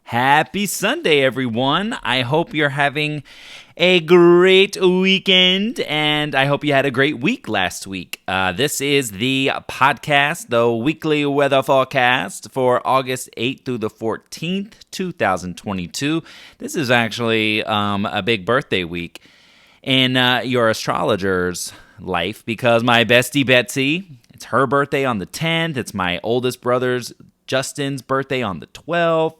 Happy Sunday, everyone. I hope you're having a great weekend, and I hope you had a great week last week. This is the podcast, the weekly weather forecast for August 8th through the 14th, 2022. This is actually a big birthday week in your astrologer's life because my bestie Betsy, it's her birthday on the 10th. It's my oldest brother's, Justin's, birthday on the 12th.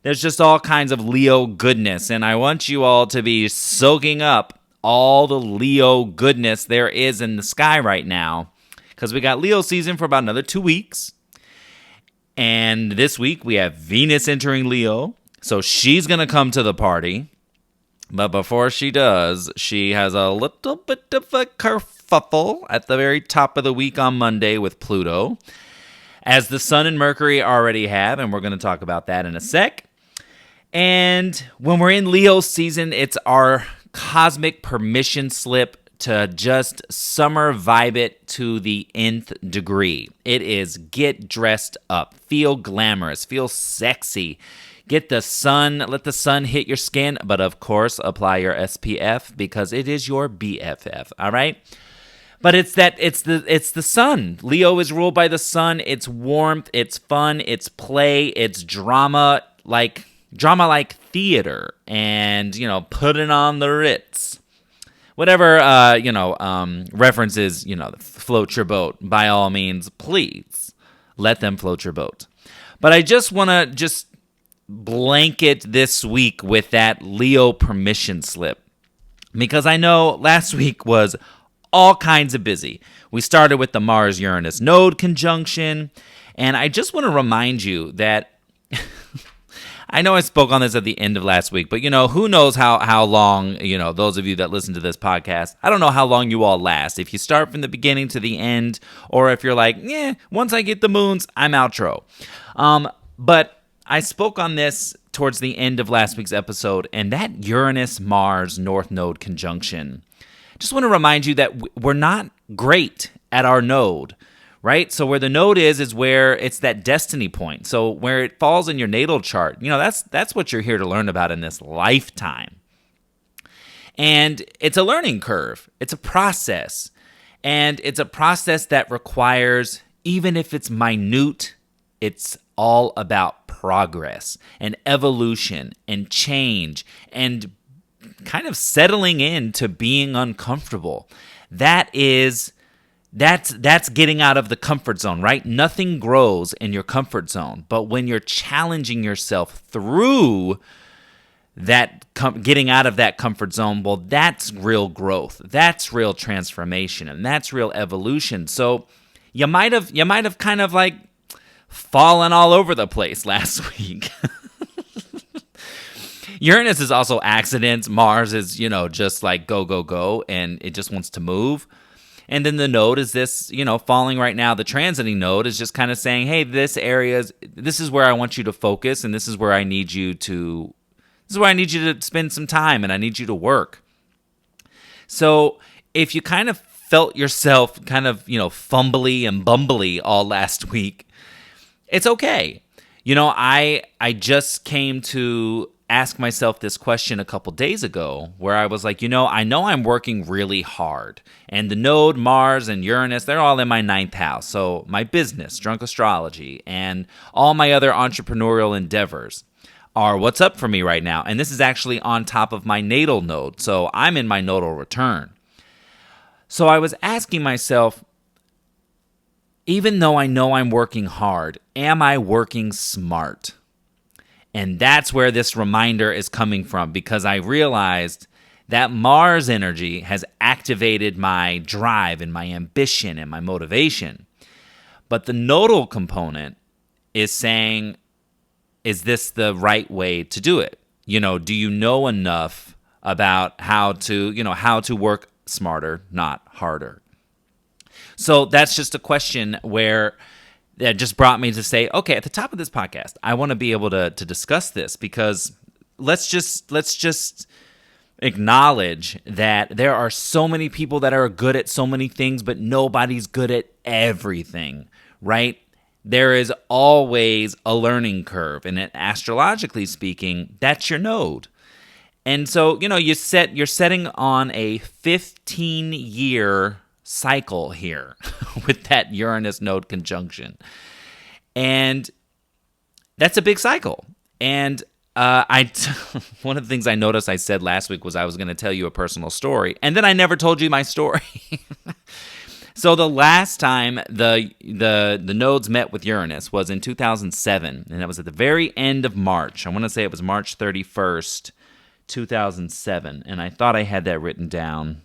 There's just all kinds of Leo goodness, and I want you all to be soaking up all the Leo goodness there is in the sky right now, because we got Leo season for about another 2 weeks, and this week we have Venus entering Leo, so she's going to come to the party, but before she does, she has a little bit of a kerfuffle at the very top of the week on Monday with Pluto, as the Sun and Mercury already have, and we're going to talk about that in a sec. And when we're in Leo season, it's our cosmic permission slip to just summer vibe it to the nth degree. It is get dressed up, feel glamorous, feel sexy. Get the sun, let the sun hit your skin, but of course, apply your SPF because it is your BFF, all right? But it's the sun. Leo is ruled by the sun. It's warmth, it's fun, it's play, it's drama like theater, and putting on the Ritz, whatever references float your boat. By all means, please let them float your boat. But I just want to blanket this week with that Leo permission slip, because I know last week was all kinds of busy. We started with the Mars-Uranus node conjunction, and I just want to remind you that I know I spoke on this at the end of last week, but who knows how long, those of you that listen to this podcast, I don't know how long you all last. If you start from the beginning to the end, or if you're like, once I get the moons, I'm outro. But I spoke on this towards the end of last week's episode, and that Uranus-Mars North Node conjunction, just want to remind you that we're not great at our node, right? So where the node is where it's that destiny point. So where it falls in your natal chart, that's what you're here to learn about in this lifetime. And it's a learning curve. It's a process. And it's a process that requires, even if it's minute, it's all about progress and evolution and change and kind of settling into being uncomfortable. That's getting out of the comfort zone, right? Nothing grows in your comfort zone. But when you're challenging yourself through that, getting out of that comfort zone, well, that's real growth. That's real transformation, and that's real evolution. So you might have kind of like fallen all over the place last week. Uranus is also accidents. Mars is, just like go, go, go, and it just wants to move. And then the node is this, falling right now. The transiting node is just kind of saying, hey, this is where I want you to focus, and this is where I need you to spend some time, and I need you to work. So if you kind of felt yourself kind of, fumbly and bumbly all last week, it's okay. I just came to ask myself this question a couple days ago, where I was like, I know I'm working really hard, and the node, Mars, and Uranus, they're all in my 9th house. So my business, Drunk Astrology, and all my other entrepreneurial endeavors are what's up for me right now. And this is actually on top of my natal node. So I'm in my nodal return. So I was asking myself, even though I know I'm working hard, am I working smart? And that's where this reminder is coming from, because I realized that Mars energy has activated my drive and my ambition and my motivation. But the nodal component is saying, is this the right way to do it? Do you know enough about how to work smarter, not harder? So that's just a question where that just brought me to say, okay, at the top of this podcast, I want to be able to discuss this, because let's just acknowledge that there are so many people that are good at so many things, but nobody's good at everything, right? there is always a learning curve. And astrologically speaking, that's your node. And so, you're setting on a 15-year cycle here with that Uranus node conjunction. And that's a big cycle. And one of the things I noticed I said last week was I was going to tell you a personal story, and then I never told you my story. So the last time the nodes met with Uranus was in 2007, and that was at the very end of March. I want to say it was March 31st, 2007, and I thought I had that written down,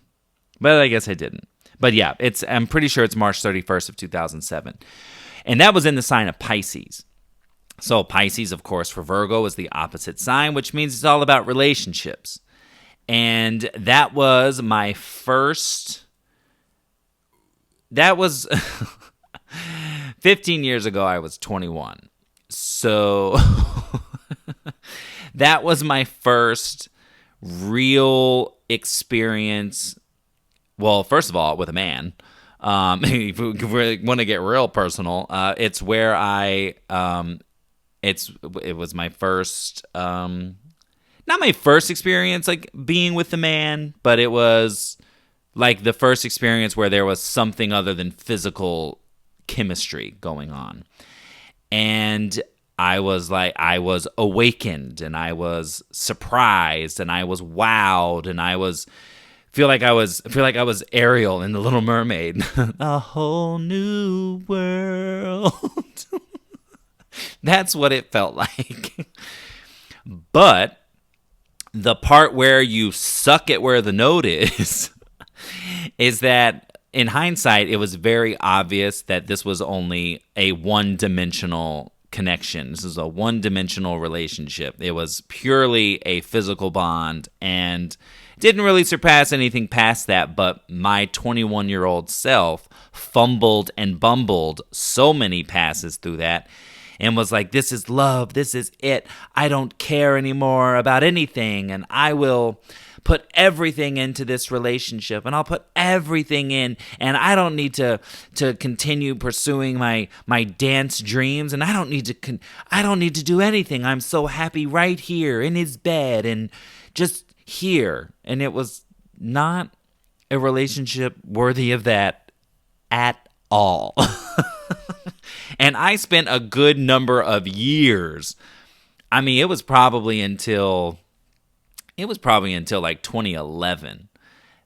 but I guess I didn't. But yeah, I'm pretty sure it's March 31st of 2007, and that was in the sign of Pisces. So Pisces, of course, for Virgo is the opposite sign, which means it's all about relationships. And that was my first... That was... 15 years ago, I was 21. So that was my first real experience. Well, first of all, with a man. If we really want to get real personal, it's where it was my first, not my first experience like being with the man, but it was like the first experience where there was something other than physical chemistry going on. And I was awakened, and I was surprised, and I was wowed, and I feel like I was Ariel in The Little Mermaid. A whole new world. That's what it felt like. But the part where you suck at where the node is that in hindsight, it was very obvious that this was only a one-dimensional connection. This is a one-dimensional relationship. It was purely a physical bond and didn't really surpass anything past that, but my 21-year-old self fumbled and bumbled so many passes through that and was like, this is love, this is it. I don't care anymore about anything, and I will put everything into this relationship, and I'll put everything in, and I don't need to continue pursuing my dance dreams, and I don't need to do anything. I'm so happy right here in his bed and just here. And it was not a relationship worthy of that at all. And I spent a good number of years. I mean, it was probably until like 2011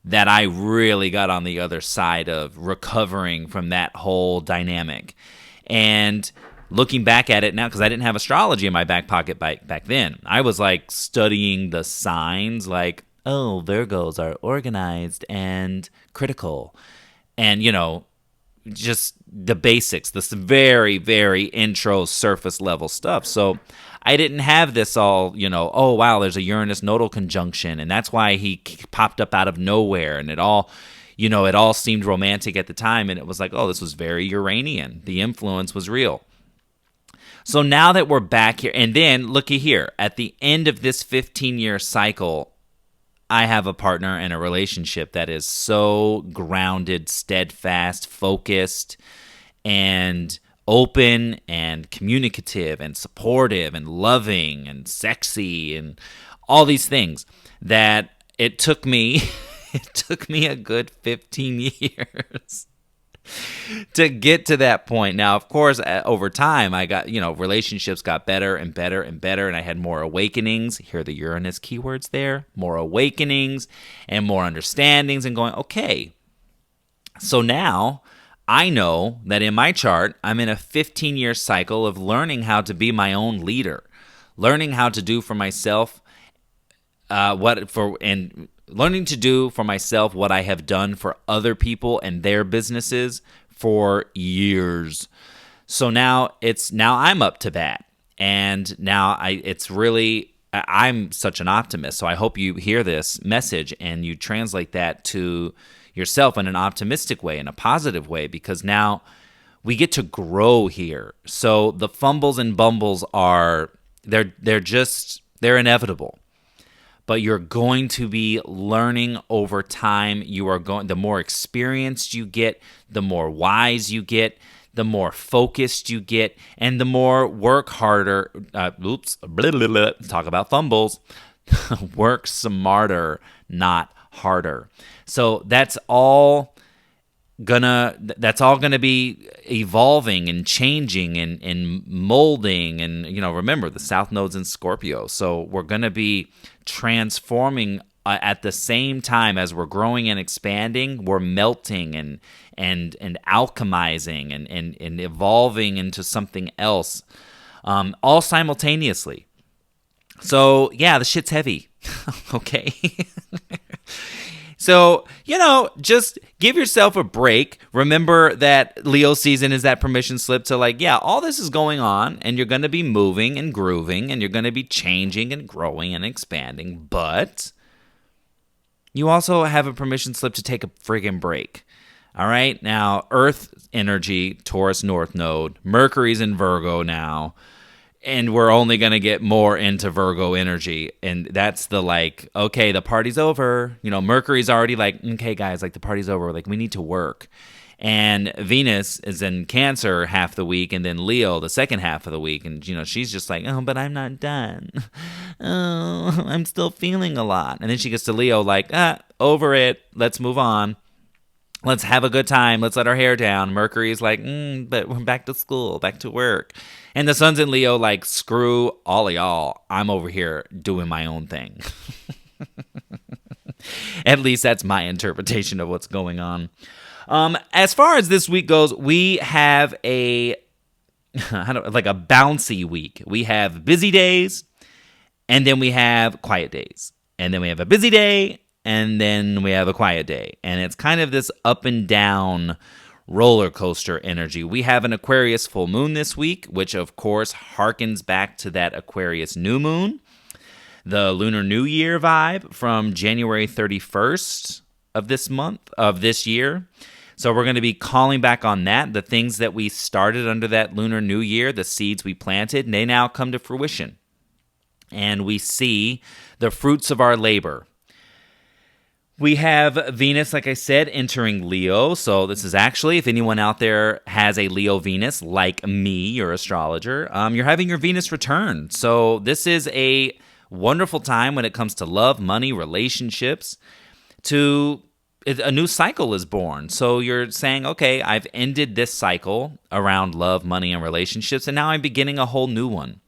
that I really got on the other side of recovering from that whole dynamic. And looking back at it now, because I didn't have astrology in my back pocket back then, I was like studying the signs, like, oh, Virgos are organized and critical. And, just the basics, this very, very intro surface level stuff. So I didn't have this all, oh, wow, there's a Uranus nodal conjunction, and that's why he popped up out of nowhere, and it all seemed romantic at the time, and it was like, oh, this was very Uranian. The influence was real. So now that we're back here, and then looky here, at the end of this 15-year cycle, I have a partner and a relationship that is so grounded, steadfast, focused, and open and communicative and supportive and loving and sexy and all these things that it took me a good 15 years to get to that point. Now, of course, over time, I got, relationships got better and better and better, and I had more awakenings. Hear the Uranus keywords there. More awakenings and more understandings, and going, okay, so now I know that in my chart, I'm in a 15-year cycle of learning how to be my own leader, learning how to do for myself learning to do for myself what I have done for other people and their businesses for years. So now I'm up to bat, and now I'm such an optimist. So I hope you hear this message and you translate that to yourself in an optimistic way, in a positive way, because now we get to grow here. So the fumbles and bumbles they're inevitable. But you're going to be learning over time. The more experienced you get, the more wise you get, the more focused you get, and the more work harder. Talk about fumbles. Work smarter, not harder. So that's all gonna be evolving and changing and molding. And remember, the South Node's in Scorpio, so we're gonna be transforming at the same time as we're growing and expanding. We're melting and alchemizing and evolving into something else, all simultaneously. So yeah, the shit's heavy. Okay. So, just give yourself a break. Remember that Leo season is that permission slip to all this is going on, and you're going to be moving and grooving, and you're going to be changing and growing and expanding, but you also have a permission slip to take a friggin' break. All right? Now, Earth energy, Taurus North Node, Mercury's in Virgo now, and we're only going to get more into Virgo energy. And that's the okay, the party's over. Mercury's already okay, guys, the party's over. We need to work. And Venus is in Cancer half the week, and then Leo the second half of the week. And, she's just oh, but I'm not done. Oh, I'm still feeling a lot. And then she gets to Leo over it. Let's move on. Let's have a good time. Let's let our hair down. Mercury's but we're back to school, back to work. And the sun's in Leo screw all of y'all. I'm over here doing my own thing. At least that's my interpretation of what's going on. As far as this week goes, we have a bouncy week. We have busy days, and then we have quiet days. And then we have a busy day, and then we have a quiet day. And it's kind of this up and down roller coaster energy. We have an Aquarius full moon this week, which of course harkens back to that Aquarius new moon, the Lunar New Year vibe from January 31st of this year. So we're going to be calling back on that. The things that we started under that Lunar New Year, the seeds we planted, they now come to fruition. And we see the fruits of our labor. We have Venus, like I said, entering Leo. So this is actually, if anyone out there has a Leo Venus, like me, your astrologer, you're having your Venus return. So this is a wonderful time when it comes to love, money, relationships. A new cycle is born. So you're saying, okay, I've ended this cycle around love, money, and relationships, and now I'm beginning a whole new one.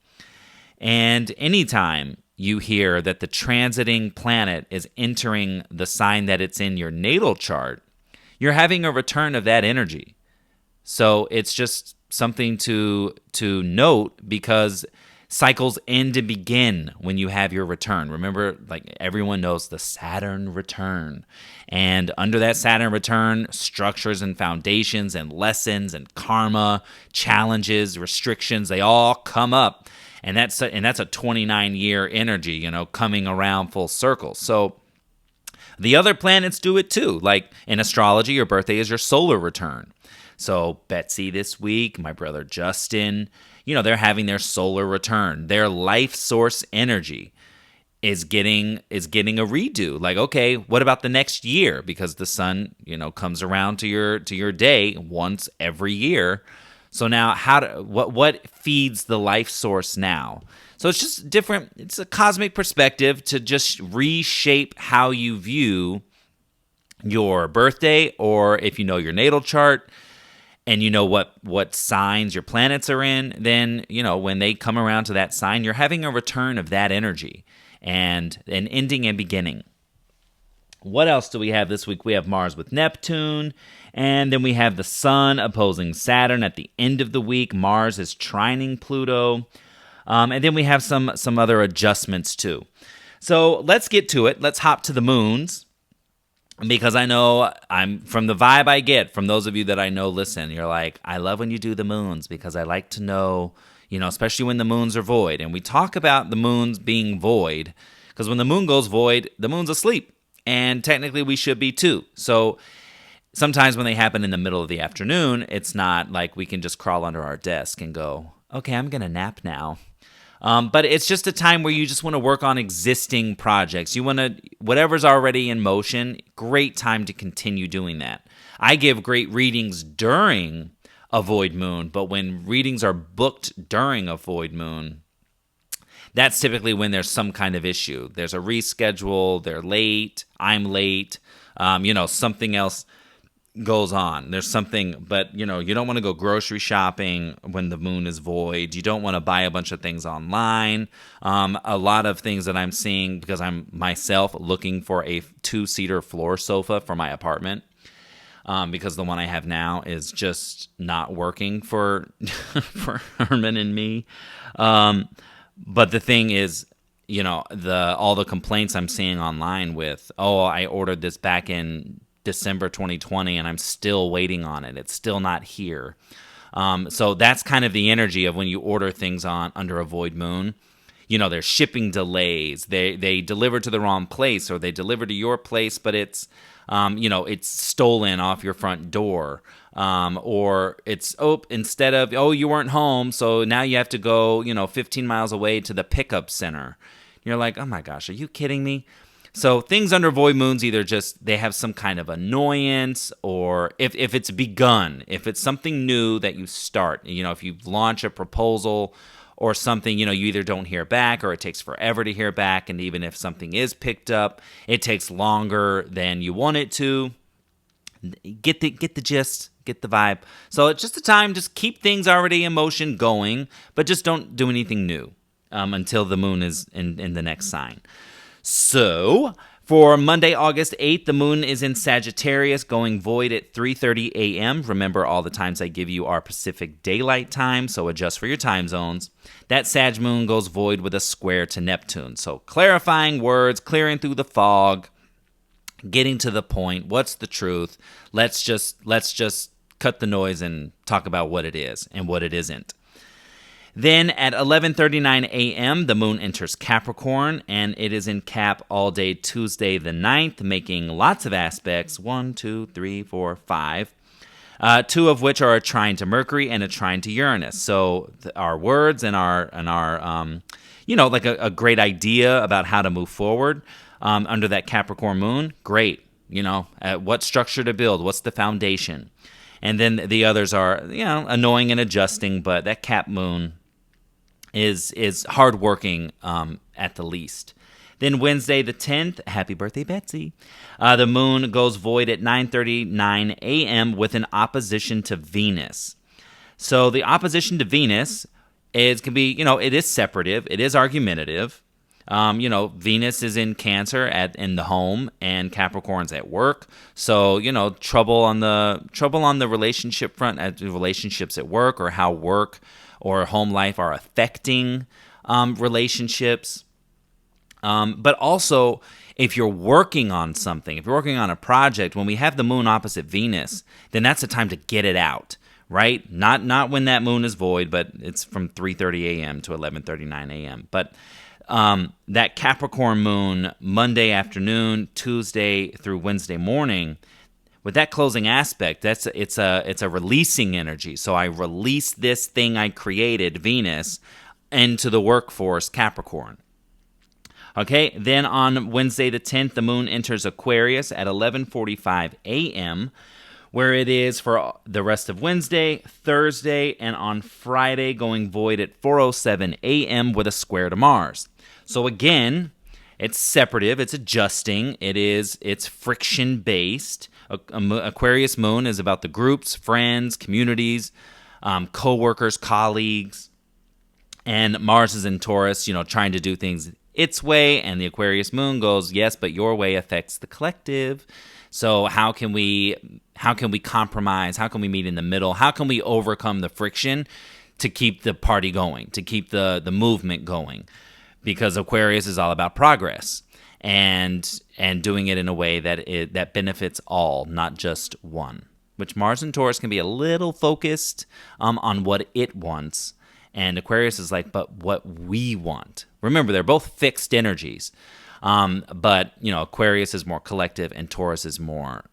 And anytime you hear that the transiting planet is entering the sign that it's in your natal chart, you're having a return of that energy. So it's just something to note, because cycles end and begin when you have your return. Remember, everyone knows the Saturn return. And under that Saturn return, structures and foundations and lessons and karma, challenges, restrictions, they all come up. And that's a 29-year energy, coming around full circle. So the other planets do it too. In astrology, your birthday is your solar return. So Betsy this week, my brother Justin, they're having their solar return. Their life source energy is getting a redo. Okay, what about the next year? Because the sun, comes around to your day once every year. So now what feeds the life source now? So it's just different. It's a cosmic perspective to just reshape how you view your birthday, or if you know your natal chart and you know what signs your planets are in, then, when they come around to that sign, you're having a return of that energy and an ending and beginning. What else do we have this week? We have Mars with Neptune, and then we have the Sun opposing Saturn at the end of the week. Mars is trining Pluto, and then we have some other adjustments too. So let's get to it. Let's hop to the moons, because I know from the vibe I get from those of you that I know listen, you're I love when you do the moons, because I like to know, especially when the moons are void. And we talk about the moons being void, because when the moon goes void, the moon's asleep. And technically we should be too. So sometimes when they happen in the middle of the afternoon, it's not like we can just crawl under our desk and go, okay, I'm going to nap now. But it's just a time where you just want to work on existing projects. You want to, whatever's already in motion, great time to continue doing that. I give great readings during a void moon. But when readings are booked during a void moon, that's typically when there's some kind of issue. There's a reschedule, they're late, I'm late, something else goes on. There's something, but you don't want to go grocery shopping when the moon is void. You don't want to buy a bunch of things online. A lot of things that I'm seeing, because I'm myself looking for a 2-seater floor sofa for my apartment, because the one I have now is just not working for for Herman and me. But the thing is, all the complaints I'm seeing online with, I ordered this back in December 2020 and I'm still waiting on it. It's still not here. So that's kind of the energy of when you order things under a void moon. There's shipping delays. They deliver to the wrong place, or they deliver to your place, but it's stolen off your front door. Or it's, instead of, you weren't home, so now you have to go, 15 miles away to the pickup center. You're like, oh my gosh, are you kidding me? So things under void moons either just, they have some kind of annoyance, or if it's begun, if it's something new that you start, if you launch a proposal or something, you either don't hear back, or it takes forever to hear back. And even if something is picked up, it takes longer than you want it to. Get the gist, get the vibe. So it's just a time, just keep things already in motion going, but just don't do anything new until the moon is in the next sign. So for Monday, August 8th, the moon is in Sagittarius, going void at 3:30 a.m. Remember, all the times I give you are Pacific Daylight Time, so adjust for your time zones. That Sag moon goes void with a square to Neptune. So clarifying words, clearing through the fog, getting to the point. What's the truth? Let's just cut the noise and talk about what it is and what it isn't. Then at 11:39 a.m., the moon enters Capricorn, and it is in Cap all day Tuesday the 9th, making lots of aspects, 1, 2, 3, 4, 5, 2 of which are a trine to Mercury and a trine to Uranus. So our words and our like a great idea about how to move forward under that Capricorn moon, great. What structure to build, what's the foundation. And then the others are, annoying and adjusting, but that Cap moon is hardworking at the least. Then Wednesday the 10th, happy birthday, Betsy. The moon goes void at 9:39 a.m. with an opposition to Venus. So the opposition to Venus can be, it is separative, it is argumentative. Venus is in Cancer in the home, and Capricorn's at work. So, trouble on the relationship front, relationships at work, or how work or home life are affecting relationships. But also, if you're working on something, if you're working on a project, when we have the moon opposite Venus, then that's the time to get it out, right? Not when that moon is void, but it's from 3:30 a.m. to 11:39 a.m. But that Capricorn moon, Monday afternoon, Tuesday through Wednesday morning, with that closing aspect, it's a releasing energy. So I release this thing I created, Venus, into the workforce, Capricorn. Okay, then on Wednesday the 10th, the moon enters Aquarius at 11:45 a.m., where it is for the rest of Wednesday, Thursday, and on Friday, going void at 4:07 a.m. with a square to Mars. So again, it's separative, it's adjusting, it's friction-based. Aquarius moon is about the groups, friends, communities, co-workers, colleagues. And Mars is in Taurus, trying to do things its way. And the Aquarius moon goes, yes, but your way affects the collective. So how can we compromise? How can we meet in the middle? How can we overcome the friction to keep the party going, to keep the movement going? Because Aquarius is all about progress and doing it in a way that benefits all, not just one. Which Mars and Taurus can be a little focused on what it wants, and Aquarius is like, but what we want. Remember, they're both fixed energies, but Aquarius is more collective, and Taurus is more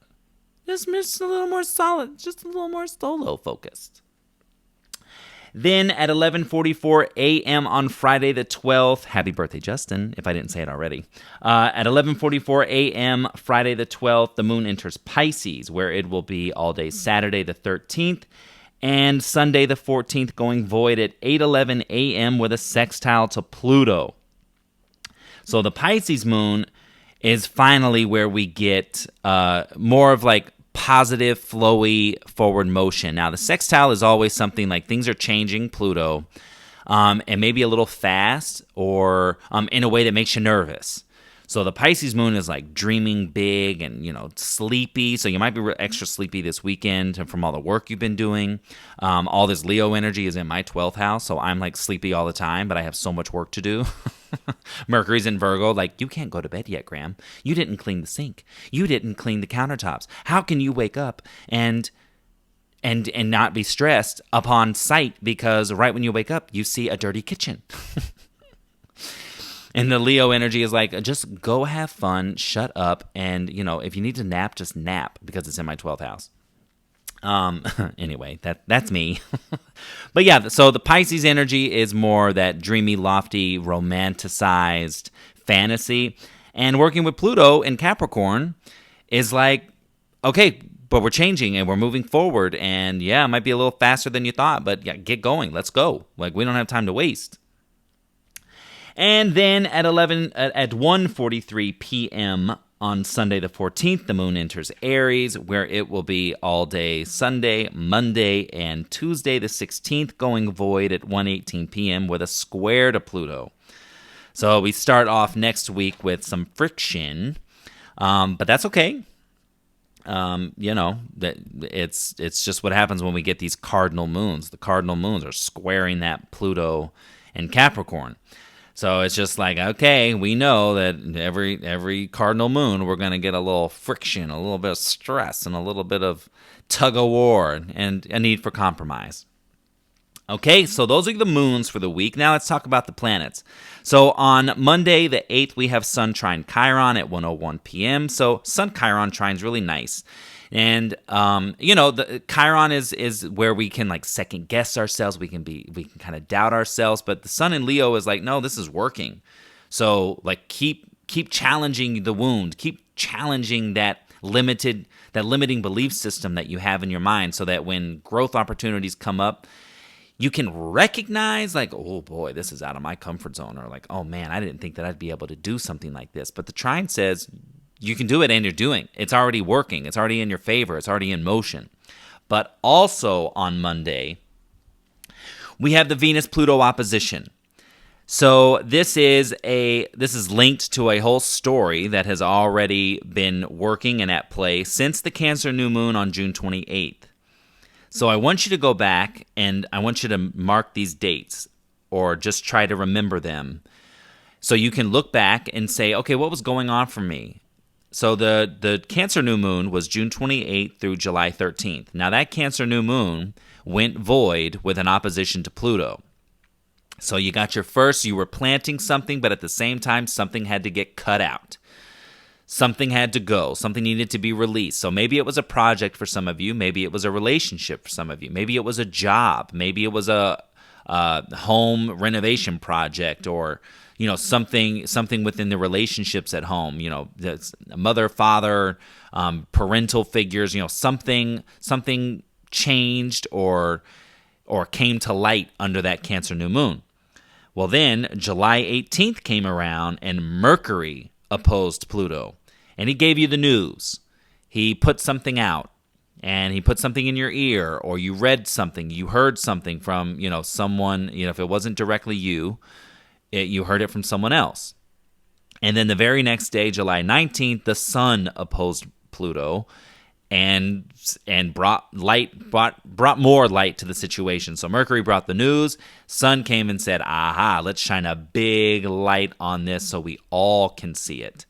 just a little more solid, just a little more solo focused. Then at 11:44 a.m. on Friday the 12th, happy birthday, Justin, if I didn't say it already. At 11:44 a.m. Friday the 12th, the moon enters Pisces, where it will be all day Saturday the 13th, And Sunday the 14th going void at 8:11 a.m. with a sextile to Pluto. So the Pisces moon is finally where we get more of like positive, flowy forward motion. Now, the sextile is always something like things are changing, Pluto, and maybe a little fast or in a way that makes you nervous. So the Pisces moon is like dreaming big and, sleepy. So you might be extra sleepy this weekend from all the work you've been doing. All this Leo energy is in my 12th house. So I'm like sleepy all the time, but I have so much work to do. Mercury's in Virgo. Like, you can't go to bed yet, Graham. You didn't clean the sink. You didn't clean the countertops. How can you wake up and not be stressed upon sight because right when you wake up, you see a dirty kitchen. And the Leo energy is like, just go have fun, shut up, and, if you need to nap, just nap because it's in my 12th house. Anyway, that's me. But yeah, so the Pisces energy is more that dreamy, lofty, romanticized fantasy. And working with Pluto in Capricorn is like, okay, but we're changing and we're moving forward. And yeah, it might be a little faster than you thought, but yeah, get going. Let's go. Like, we don't have time to waste. And then at 1:43 p.m. on Sunday the 14th, the moon enters Aries, where it will be all day Sunday, Monday, and Tuesday the 16th, going void at 1:18 p.m. with a square to Pluto. So we start off next week with some friction, but that's okay. That it's just what happens when we get these cardinal moons. The cardinal moons are squaring that Pluto and Capricorn. So it's just like, okay, we know that every cardinal moon, we're going to get a little friction, a little bit of stress, and a little bit of tug of war and a need for compromise. Okay, so those are the moons for the week. Now let's talk about the planets. So on Monday, the 8th, we have Sun trine Chiron at 1:01 p.m. So Sun Chiron trine is really nice. And, the Chiron is where we can like second guess ourselves. We can kind of doubt ourselves, but the sun in Leo is like, no, this is working. So like, keep challenging the wound, keep challenging that limiting belief system that you have in your mind so that when growth opportunities come up, you can recognize like, oh boy, this is out of my comfort zone, or like, oh man, I didn't think that I'd be able to do something like this. But the trine says, you can do it, and you're doing. It's already working. It's already in your favor. It's already in motion. But also on Monday, we have the Venus-Pluto opposition. So this is linked to a whole story that has already been working and at play since the Cancer new moon on June 28th. So I want you to go back, and I want you to mark these dates, or just try to remember them, so you can look back and say, okay, what was going on for me? So the Cancer new moon was June 28th through July 13th. Now that Cancer new moon went void with an opposition to Pluto. So you were planting something, but at the same time, something had to get cut out. Something had to go. Something needed to be released. So maybe it was a project for some of you. Maybe it was a relationship for some of you. Maybe it was a job. Maybe it was a home renovation project, or something within the relationships at home, that's mother, father, parental figures, something changed or came to light under that Cancer new moon. Well, then July 18th came around and Mercury opposed Pluto, and he gave you the news. He put something out, and he put something in your ear, or you read something, you heard something from, someone, if it wasn't directly you, you heard it from someone else. And then the very next day, July 19th, the sun opposed Pluto and brought more light to the situation. So Mercury brought the news, sun came and said, aha, let's shine a big light on this so we all can see it.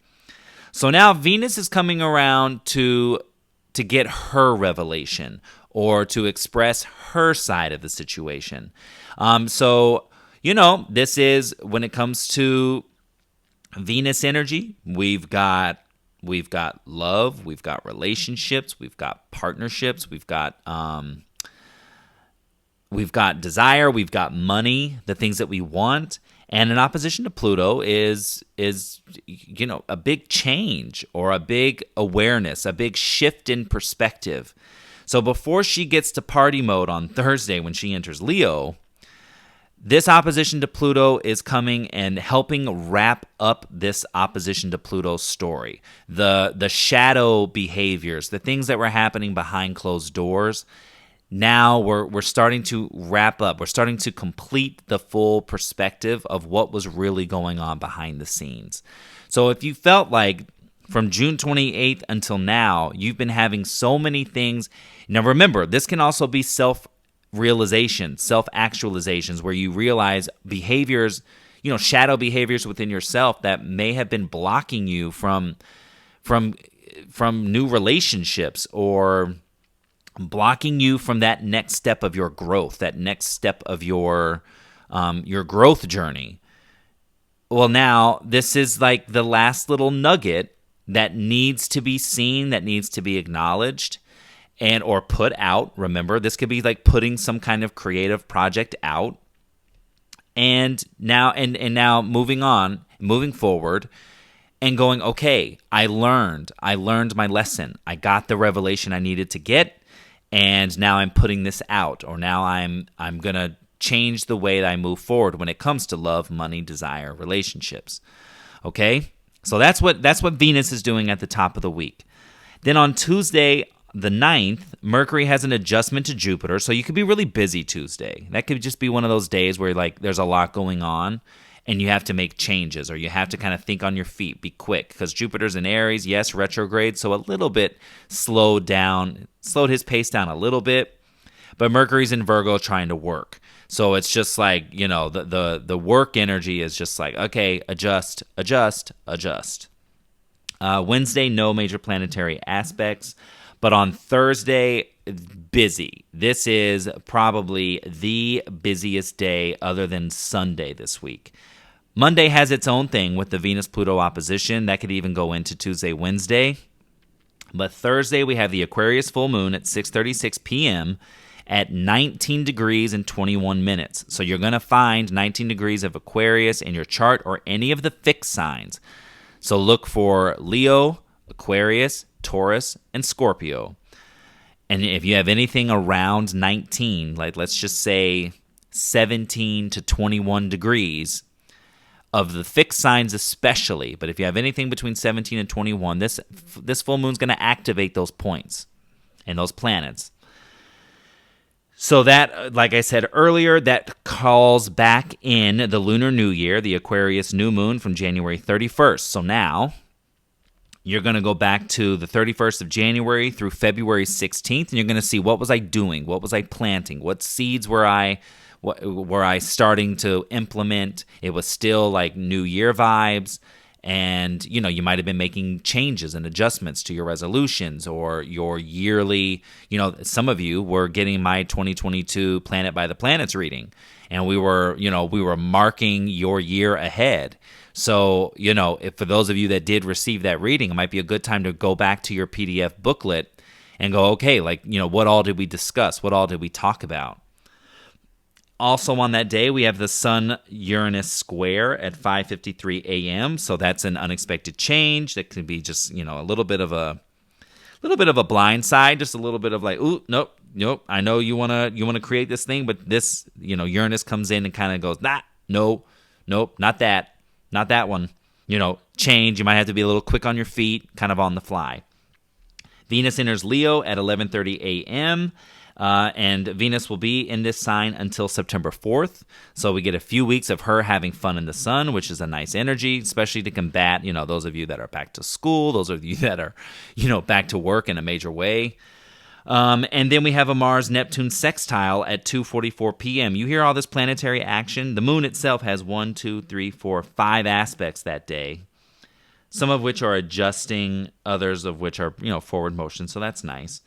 So now Venus is coming around to get her revelation, or to express her side of the situation. This is, when it comes to Venus energy, we've got love, we've got relationships, we've got partnerships, we've got desire, we've got money, the things that we want. And in opposition to Pluto is a big change, or a big awareness, a big shift in perspective. So before she gets to party mode on Thursday when she enters Leo, this opposition to Pluto is coming and helping wrap up this opposition to Pluto's story. The shadow behaviors, the things that were happening behind closed doors, now we're starting to wrap up. We're starting to complete the full perspective of what was really going on behind the scenes. So if you felt like from June 28th until now, you've been having so many things. Now remember, this can also be self-realization, self-actualizations, where you realize behaviors, shadow behaviors within yourself that may have been blocking you from new relationships, or blocking you from that next step of your growth, that next step of your growth journey. Well, now this is like the last little nugget that needs to be seen, that needs to be acknowledged or put out. Remember, this could be like putting some kind of creative project out. And now moving forward and going, okay, I learned my lesson. I got the revelation I needed to get, and now I'm putting this out, or now I'm going to change the way that I move forward when it comes to love, money, desire, relationships. Okay? So that's what Venus is doing at the top of the week. Then on Tuesday, the 9th, Mercury has an adjustment to Jupiter, so you could be really busy Tuesday. That could just be one of those days where like there's a lot going on and you have to make changes, or you have to kind of think on your feet, be quick, because Jupiter's in Aries, yes, retrograde, so a little bit slowed his pace down a little bit, but Mercury's in Virgo trying to work. So it's just like, the work energy is just like, okay, adjust. Wednesday, no major planetary aspects. But on Thursday, busy. This is probably the busiest day other than Sunday this week. Monday has its own thing with the Venus-Pluto opposition. That could even go into Tuesday, Wednesday. But Thursday, we have the Aquarius full moon at 6:36 p.m., at 19 degrees and 21 minutes. So you're going to find 19 degrees of Aquarius in your chart or any of the fixed signs. So look for Leo, Aquarius, Taurus, and Scorpio. And if you have anything around 19, like let's just say 17 to 21 degrees, of the fixed signs especially, but if you have anything between 17 and 21, this full moon's going to activate those points and those planets. So that, like I said earlier, that calls back in the Lunar New Year, the Aquarius new moon from January 31st. So now you're going to go back to the 31st of January through February 16th, and you're going to see, what was I doing? What was I planting? What seeds were I starting to implement? It was still like New Year vibes. And, you might have been making changes and adjustments to your resolutions or your yearly, some of you were getting my 2022 Planet by the Planets reading. And we were marking your year ahead. So, if for those of you that did receive that reading, it might be a good time to go back to your PDF booklet and go, okay, what all did we discuss? What all did we talk about? Also on that day, we have the Sun-Uranus square at 5:53 a.m. So that's an unexpected change. That could be just, a little bit of a blind side, just a little bit of like, ooh, nope. I know you wanna create this thing, but this, Uranus comes in and kind of goes, nope, not that one. Change. You might have to be a little quick on your feet, kind of on the fly. Venus enters Leo at 11:30 a.m. And Venus will be in this sign until September 4th. So we get a few weeks of her having fun in the sun, which is a nice energy, especially to combat, those of you that are back to school, those of you that are, back to work in a major way. And then we have a Mars-Neptune sextile at 2:44 p.m. You hear all this planetary action. The moon itself has 5 aspects that day, some of which are adjusting, others of which are, forward motion. So that's nice.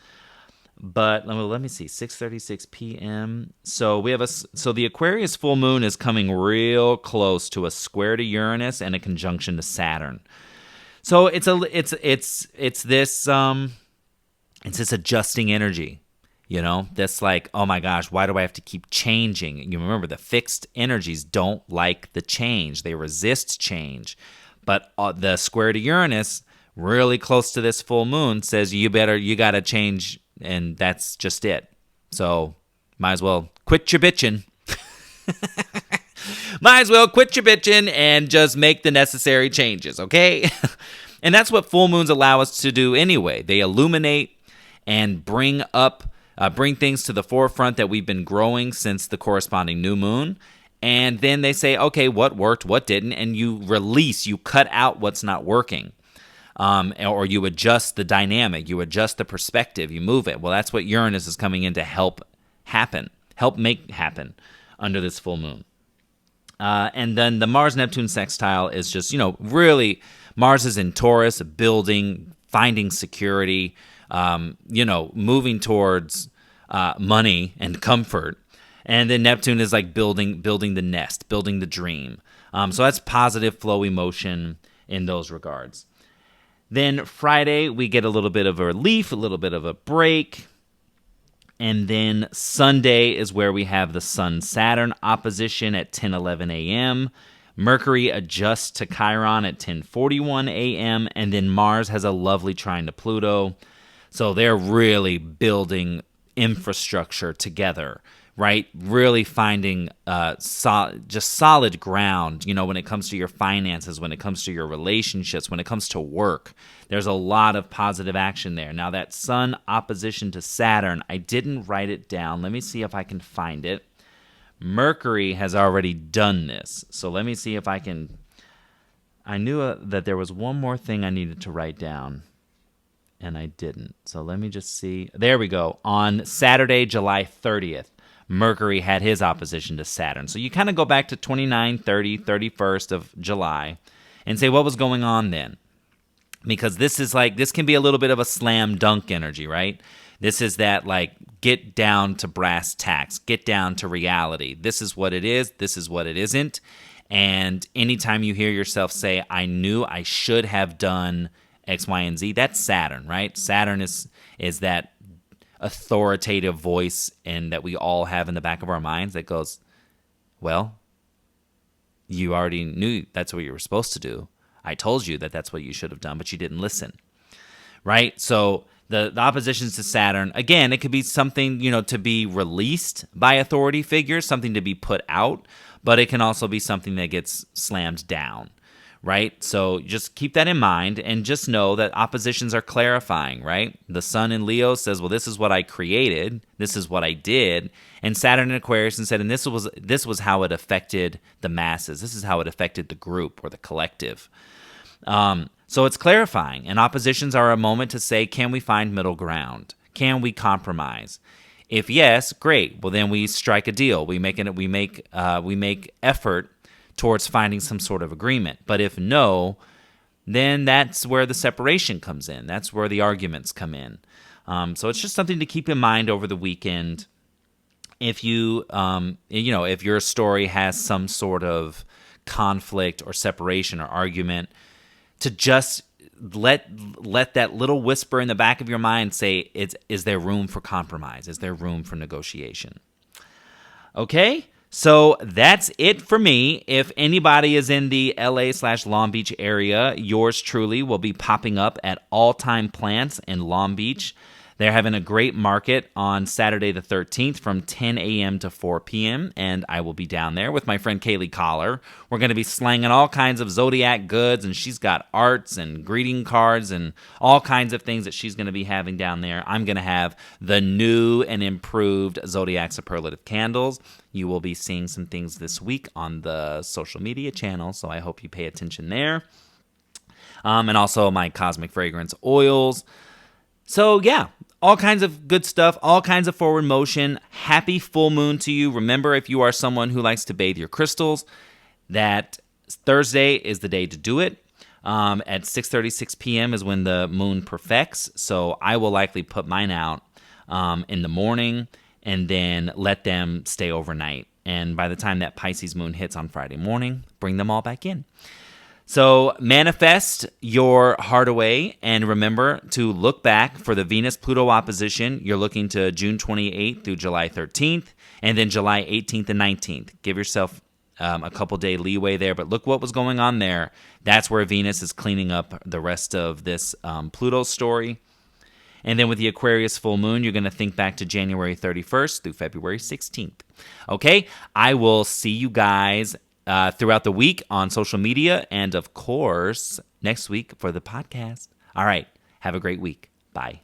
But let me see, 6:36 p.m. So we have the Aquarius full moon is coming real close to a square to Uranus and a conjunction to Saturn. So it's this adjusting energy, that's like, oh my gosh, why do I have to keep changing? You remember, the fixed energies don't like the change; they resist change. But the square to Uranus, really close to this full moon, says you got to change and that's just it. So might as well quit your bitching. Might as well quit your bitching and just make the necessary changes, okay? And that's what full moons allow us to do anyway. They illuminate and bring things to the forefront that we've been growing since the corresponding new moon. And then they say, okay, what worked, what didn't, and you release, you cut out what's not working. Or you adjust the dynamic, you adjust the perspective, you move it. Well, that's what Uranus is coming in to help make happen under this full moon. And then the Mars-Neptune sextile is just, really, Mars is in Taurus, building, finding security, moving towards money and comfort. And then Neptune is like building the nest, building the dream. So that's positive flow emotion in those regards. Then Friday, we get a little bit of a relief, a little bit of a break. And then Sunday is where we have the Sun-Saturn opposition at 10:11 a.m. Mercury adjusts to Chiron at 10:41 a.m. And then Mars has a lovely trine to Pluto. So they're really building infrastructure together, right? Really finding solid ground, when it comes to your finances, when it comes to your relationships, when it comes to work. There's a lot of positive action there. Now, that Sun opposition to Saturn, I didn't write it down. Let me see if I can find it. Mercury has already done this. So let me see if I can. I knew that there was one more thing I needed to write down, and I didn't. So let me just see. There we go. On Saturday, July 30th. Mercury had his opposition to Saturn. So you kind of go back to 29, 30, 31st of July and say, what was going on then? Because this can be a little bit of a slam dunk energy, right? This is that get down to brass tacks, get down to reality. This is what it is. This is what it isn't. And anytime you hear yourself say, I knew I should have done X, Y, and Z, that's Saturn, right? Saturn is that authoritative voice and that we all have in the back of our minds that goes, well, you already knew that's what you were supposed to do. I told you that that's what you should have done, but you didn't listen, right? So the oppositions to Saturn, again, it could be something, to be released by authority figures, something to be put out, but it can also be something that gets slammed down, right? So just keep that in mind and just know that oppositions are clarifying, right? The Sun in Leo says, well, this is what I created. This is what I did. And Saturn in Aquarius said, and this was how it affected the masses. This is how it affected the group or the collective. So it's clarifying. And oppositions are a moment to say, can we find middle ground? Can we compromise? If yes, great. Well, then we strike a deal. We make effort towards finding some sort of agreement. But if no, then that's where the separation comes in. That's where the arguments come in. So it's just something to keep in mind over the weekend. If you, if your story has some sort of conflict or separation or argument, to just let that little whisper in the back of your mind say, is there room for compromise? Is there room for negotiation? Okay? So that's it for me. If anybody is in the LA/Long Beach area, yours truly will be popping up at All Time Plants in Long Beach. They're having a great market on Saturday the 13th from 10 a.m. to 4 p.m., and I will be down there with my friend Kaylee Collar. We're going to be slanging all kinds of Zodiac goods, and she's got arts and greeting cards and all kinds of things that she's going to be having down there. I'm going to have the new and improved Zodiac Superlative candles. You will be seeing some things this week on the social media channel, so I hope you pay attention there. And also my Cosmic Fragrance oils. So, yeah, all kinds of good stuff, all kinds of forward motion. Happy full moon to you. Remember, if you are someone who likes to bathe your crystals, that Thursday is the day to do it. At 6:36 p.m. is when the moon perfects. So I will likely put mine out in the morning and then let them stay overnight. And by the time that Pisces moon hits on Friday morning, bring them all back in. So manifest your heart away, and remember to look back for the Venus-Pluto opposition. You're looking to June 28th through July 13th, and then July 18th and 19th. Give yourself a couple-day leeway there, but look what was going on there. That's where Venus is cleaning up the rest of this Pluto story. And then with the Aquarius full moon, you're going to think back to January 31st through February 16th. Okay? I will see you guys throughout the week on social media and, of course, next week for the podcast. All right. Have a great week. Bye.